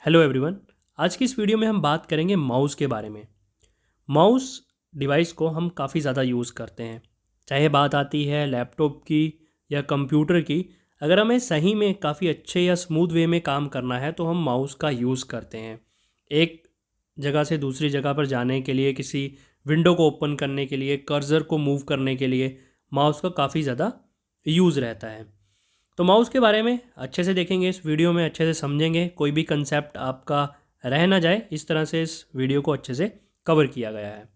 Hello everyone. आज की इस वीडियो में हम बात करेंगे माउस के बारे में। माउस डिवाइस को हम काफ़ी ज़्यादा यूज़ करते हैं, चाहे बात आती है लैपटॉप की या कंप्यूटर की। अगर हमें सही में काफ़ी अच्छे या स्मूथ वे में काम करना है तो हम माउस का यूज़ करते हैं। एक जगह से दूसरी जगह पर जाने के लिए, किसी विंडो को ओपन करने के लिए, कर्सर को मूव करने के लिए माउस का काफ़ी ज़्यादा यूज़ रहता है। तो माउस के बारे में अच्छे से देखेंगे, इस वीडियो में अच्छे से समझेंगे, कोई भी कंसेप्ट आपका रह ना जाए, इस तरह से इस वीडियो को अच्छे से कवर किया गया है।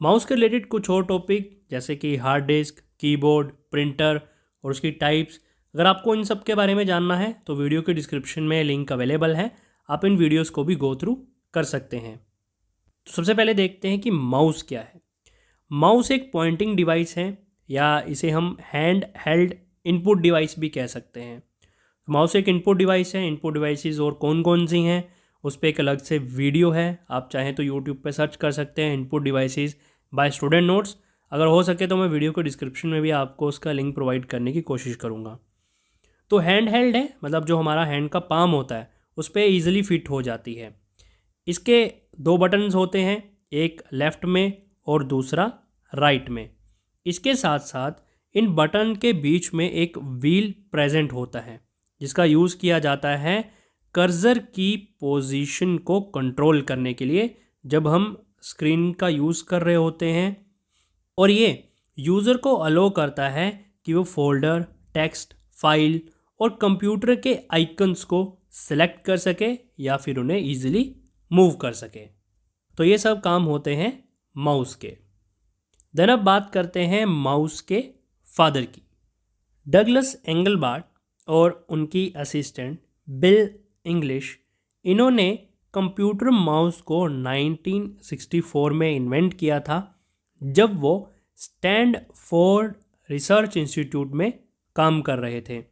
माउस के रिलेटेड कुछ और टॉपिक जैसे कि हार्ड डिस्क, कीबोर्ड, प्रिंटर और उसकी टाइप्स, अगर आपको इन सब के बारे में जानना है तो वीडियो के डिस्क्रिप्शन में लिंक अवेलेबल है, आप इन वीडियोस को भी गो थ्रू कर सकते हैं। तो सबसे पहले देखते हैं कि माउस क्या है। माउस एक पॉइंटिंग डिवाइस है या इसे हम हैंड हेल्ड इनपुट डिवाइस भी कह सकते हैं। माउस एक इनपुट डिवाइस है। इनपुट डिवाइसेस और कौन कौन सी हैं उस पर एक अलग से वीडियो है, आप चाहें तो यूट्यूब पे सर्च कर सकते हैं, input devices by student notes. अगर हो सके तो मैं वीडियो के डिस्क्रिप्शन में भी आपको उसका लिंक प्रोवाइड करने की कोशिश करूँगा। तो हैंड हेल्ड है, मतलब जो हमारा हैंड का पाम होता है उस पर ईजिली फिट हो जाती है। इसके दो बटन्स होते हैं, एक लेफ़्ट में और दूसरा राइट में। इसके साथ साथ इन बटन के बीच में एक व्हील प्रेजेंट होता है जिसका यूज़ किया जाता है कर्सर की पोजीशन को कंट्रोल करने के लिए जब हम स्क्रीन का यूज़ कर रहे होते हैं। और ये यूज़र को अलो करता है कि वो फोल्डर, टेक्स्ट, फाइल और कंप्यूटर के आइकन्स को सेलेक्ट कर सके या फिर उन्हें ईजिली मूव कर सके। तो ये सब काम होते हैं माउस के। देन अब बात करते हैं माउस के फादर की। डगलस एंगलबार्ट और उनकी असिस्टेंट बिल इंग्लिश, इन्होंने कंप्यूटर माउस को 1964 में इन्वेंट किया था जब वो स्टैनफोर्ड रिसर्च इंस्टीट्यूट में काम कर रहे थे।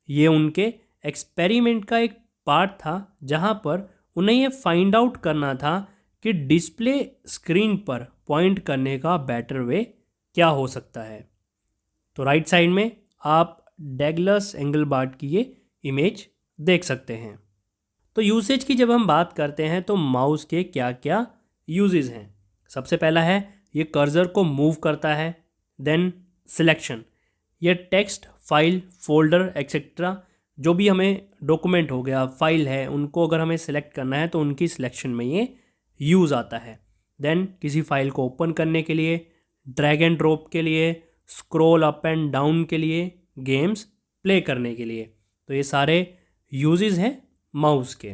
ये उनके एक्सपेरिमेंट का एक पार्ट था जहाँ पर उन्हें ये फाइंड आउट करना था कि डिस्प्ले स्क्रीन पर पॉइंट करने का बेटर वे क्या हो सकता है। तो राइट साइड में आप डगलस एंगलबार्ट की ये इमेज देख सकते हैं। तो यूसेज की जब हम बात करते हैं तो माउस के क्या क्या यूजेस हैं। सबसे पहला है ये कर्सर को मूव करता है। देन सिलेक्शन, ये टेक्स्ट, फाइल, फोल्डर एक्सेट्रा जो भी हमें डॉक्यूमेंट हो गया, फाइल है, उनको अगर हमें सिलेक्ट करना है तो उनकी सिलेक्शन में ये यूज़ आता है। देन किसी फाइल को ओपन करने के लिए, ड्रैग एंड ड्रॉप के लिए, स्क्रॉल अप एंड डाउन के लिए, गेम्स प्ले करने के लिए। तो ये सारे यूजेस हैं माउस के।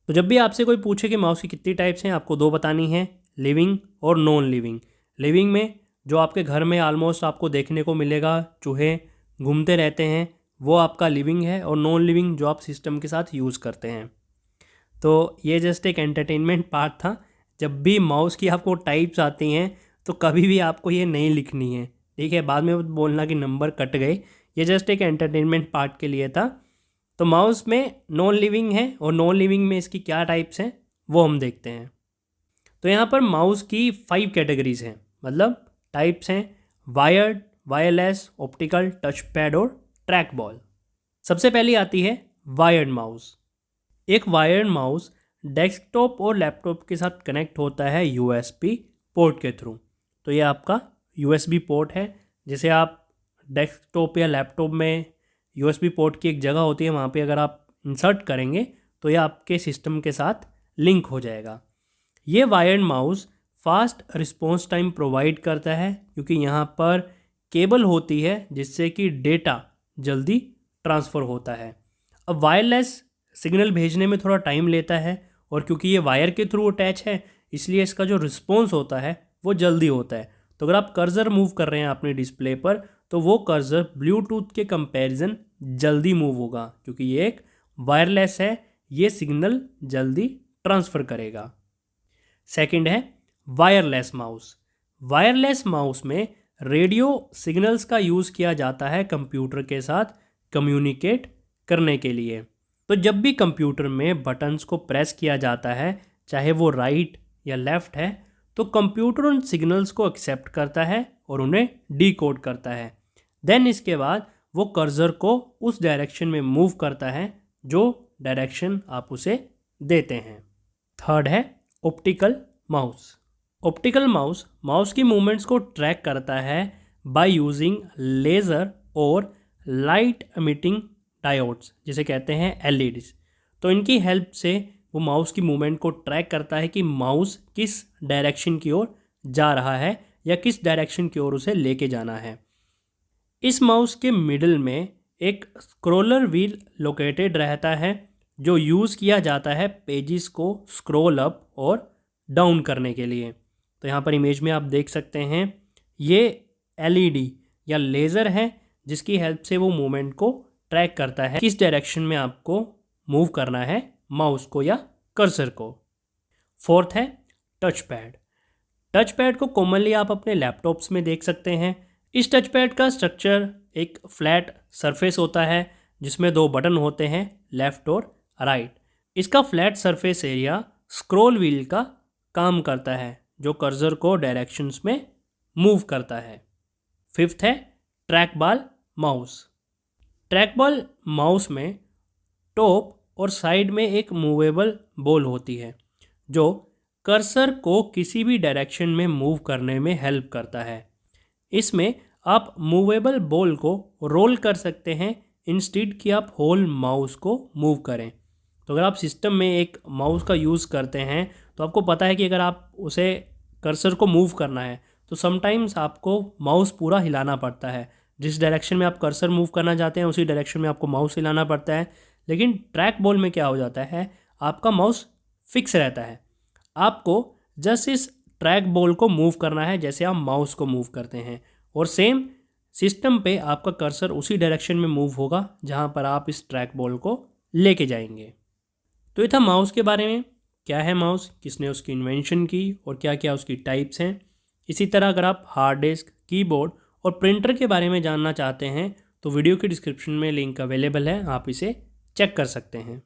तो जब भी आपसे कोई पूछे कि माउस की कितनी टाइप्स हैं, आपको दो बतानी हैं, लिविंग और नॉन लिविंग। लिविंग में जो आपके घर में ऑलमोस्ट आपको देखने को मिलेगा, चूहे घूमते रहते हैं, वो आपका लिविंग है। और नॉन लिविंग जो आप सिस्टम के साथ यूज़ करते हैं। तो ये जस्ट एक एंटरटेनमेंट पार्ट था। जब भी माउस की आपको टाइप्स आती हैं तो कभी भी आपको ये नहीं लिखनी है, ठीक है, बाद में बोलना कि नंबर कट गए। ये जस्ट एक एंटरटेनमेंट पार्ट के लिए था। तो माउस में नॉन लिविंग है और नॉन लिविंग में इसकी क्या टाइप्स हैं वो हम देखते हैं। तो यहाँ पर माउस की 5 कैटेगरीज हैं, मतलब टाइप्स हैं: wired, wireless, optical, touch pad और ट्रैक बॉल। सबसे पहली आती है वायर्ड माउस। एक वायर्ड माउस डेस्कटॉप और लैपटॉप के साथ कनेक्ट होता है यूएसबी पोर्ट के थ्रू। तो ये आपका यूएसबी पोर्ट है, जिसे आप डेस्कटॉप या लैपटॉप में यूएसबी पोर्ट की एक जगह होती है, वहाँ पे अगर आप इंसर्ट करेंगे तो ये आपके सिस्टम के साथ लिंक हो जाएगा। ये wired mouse fast response time provide करता है क्योंकि यहाँ पर केबल होती है जिससे कि डेटा जल्दी ट्रांसफ़र होता है। अब वायरलेस सिग्नल भेजने में थोड़ा टाइम लेता है और क्योंकि ये वायर के थ्रू अटैच है इसलिए इसका जो रिस्पॉन्स होता है वो जल्दी होता है। तो अगर आप कर्सर मूव कर रहे हैं अपने डिस्प्ले पर तो वो कर्सर ब्लूटूथ के कंपैरिजन जल्दी मूव होगा क्योंकि ये एक वायरलेस है, ये सिग्नल जल्दी ट्रांसफ़र करेगा। सेकंड है वायरलेस माउस। वायरलेस माउस में रेडियो सिग्नल्स का यूज़ किया जाता है कंप्यूटर के साथ कम्युनिकेट करने के लिए। तो जब भी कंप्यूटर में बटन्स को प्रेस किया जाता है, चाहे वो राइट या लेफ़्ट है, तो कंप्यूटर उन सिग्नल्स को एक्सेप्ट करता है और उन्हें डीकोड करता है। देन इसके बाद वो कर्सर को उस डायरेक्शन में मूव करता है जो डायरेक्शन आप उसे देते हैं। थर्ड है optical mouse. Optical mouse mouse की मूवमेंट्स को ट्रैक करता है बाय यूजिंग लेज़र और लाइट एमिटिंग डायोड्स, जिसे कहते हैं एलईडीज। तो इनकी हेल्प से वो माउस की मूवमेंट को ट्रैक करता है कि माउस किस डायरेक्शन की ओर जा रहा है या किस डायरेक्शन की ओर उसे लेके जाना है। इस माउस के मिडल में एक स्क्रॉलर व्हील लोकेटेड रहता है जो यूज़ किया जाता है पेजेस को स्क्रॉल अप और डाउन करने के लिए। तो यहाँ पर इमेज में आप देख सकते हैं ये एलईडी या लेज़र है जिसकी हेल्प से वो मूवमेंट को ट्रैक करता है किस डायरेक्शन में आपको मूव करना है माउस को या कर्सर को। फोर्थ है टच पैड। टच पैड को कॉमनली आप अपने लैपटॉप्स में देख सकते हैं। इस टच पैड का स्ट्रक्चर एक फ्लैट सरफेस होता है जिसमें दो बटन होते हैं, लेफ़्ट और राइट। इसका flat surface area scroll wheel का काम करता है जो कर्सर को डायरेक्शंस में मूव करता है। फिफ्थ है track ball mouse. Track ball mouse में टॉप और साइड में एक मूवेबल बॉल होती है जो कर्सर को किसी भी डायरेक्शन में मूव करने में हेल्प करता है। इसमें आप मूवेबल बॉल को रोल कर सकते हैं इंस्टेड कि आप होल माउस को मूव करें। तो अगर आप सिस्टम में एक माउस का यूज़ करते हैं तो आपको पता है कि अगर आप उसे कर्सर को मूव करना है तो समटाइम्स आपको माउस पूरा हिलाना पड़ता है। जिस डायरेक्शन में आप कर्सर मूव करना चाहते हैं उसी डायरेक्शन में आपको माउस हिलाना पड़ता है। लेकिन ट्रैक बॉल में क्या हो जाता है, आपका माउस फिक्स रहता है। आपको जस्ट इस ट्रैक बॉल को मूव करना है जैसे आप माउस को मूव करते हैं और सेम सिस्टम पे आपका कर्सर उसी डायरेक्शन में मूव होगा जहाँ पर आप इस ट्रैक बॉल को लेके जाएंगे। तो ये था माउस के बारे में, क्या है माउस, किसने उसकी इन्वेंशन की और क्या क्या उसकी टाइप्स हैं। इसी तरह अगर आप हार्ड डिस्क, कीबोर्ड और प्रिंटर के बारे में जानना चाहते हैं तो वीडियो के डिस्क्रिप्शन में लिंक अवेलेबल है, आप इसे चेक कर सकते हैं।